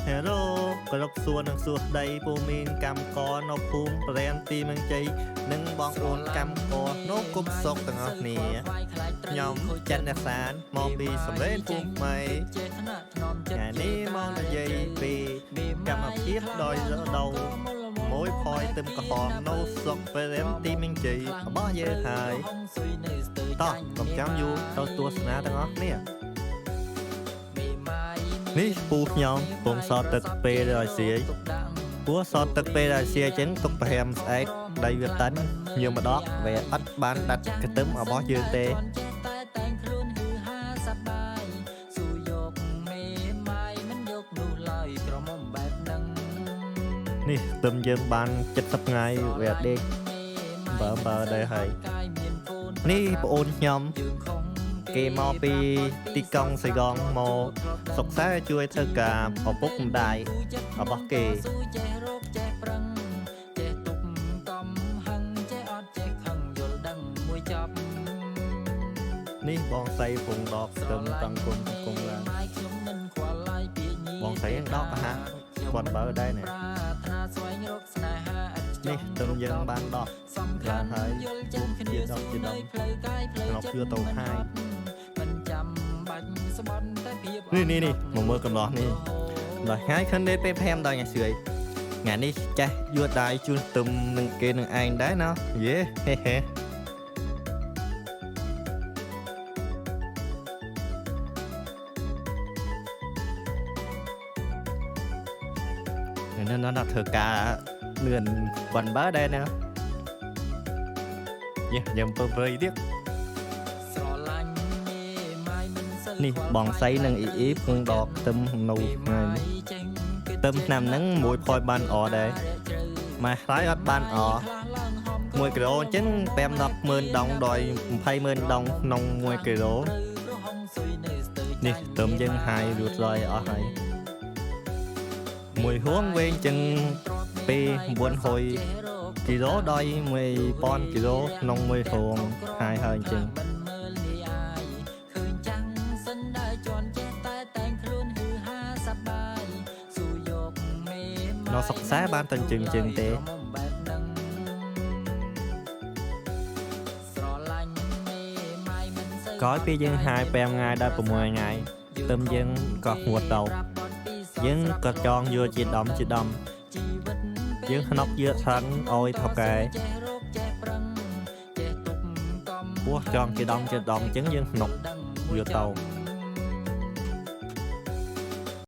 Hello ក៏រកសួរនឹងសួស្ដីពូមីនកម្មករនៅភូមិប្រែនទីមង្ជ័យនិងបងប្អូនកម្មករនៅគ្រប់ស្រុកទាំងអស់គ្នាខ្ញុំច័ន្ទអ្នកសានមកពីសំឡេងភូមិថ្មីថ្ងៃនេះមកនិយាយពីកម្មភាពដោយរដូវមួយផយទឹមក្រហមនៅស្រុកប្រែនទីមង្ជ័យរបស់យើងហើយតោះកុំចាំយូរទៅទស្សនាទាំងអស់គ្នានេះពូខ្ញុំពងសតទឹកពេលឲ្យសៀយពូសតទឹកពេលឲ្យសៀយចឹងទុកប្រហែលស្អែកដៃវាតាន់យើងមកដកវាអត់បានដាច់កទឹមរបស់យើងទេនេះទឹមយើងបាន70ថ្ងៃវាដេកបើដែរហើយនេះប្អូនខ្ញុំគេមកពីទីកុងសៃកងមកសុកសែជួយធ្វើការឪពុកម្ដាយរបស់គេនេះបងស្រីពងដកស្ទឹមតាំងគុំឡើងបងស្រីដកប្រហាគាត់បើដែរនេះទឹមយើងបានដកឡើងហើយជួបជាដកក្នុងជឿទៅហើយនេះមកមើលកំឡោះនេះដល់ថ្ងៃខិនដេពេល5ដល់ថ្ងៃស្រីថ្ងៃនេះចេះយួរដៃជូនទឹមនឹងគេនឹងឯងដែរណាយេហេហេnóធ្វើការលឿនប៉ុនបើដែរណាយើងពើទៀតនេះបងសៃនឹងអ៊ីពងដកទឹមនៅថ្ងៃទឹមឆ្នាំហ្នឹងមួយផយបានអដែរមកខ្លាយអត់បានអ1គីឡូអញ្ចឹង5-10,000ដងដល់20,000ដងក្នុង1គីឡូនេះទឹមយើងហាយរួចហើយអស់ហើយមួយហួងវែងចឹងពី900គីឡូដល់1000គីឡូក្នុងមួយហួងហើយអញ្ចឹងនៅសុកសែបានតែជឹងទេក្រោយពីយើងហាយ5ថ្ងៃដល់6ថ្ងៃទឹមយើងក៏ងួតទៅយើងក៏ចងយកជាដំយើងខ្នប់យកថងឲ្យថកែពោះចងជាដំអញ្ចឹងយើងខ្នប់យកទៅ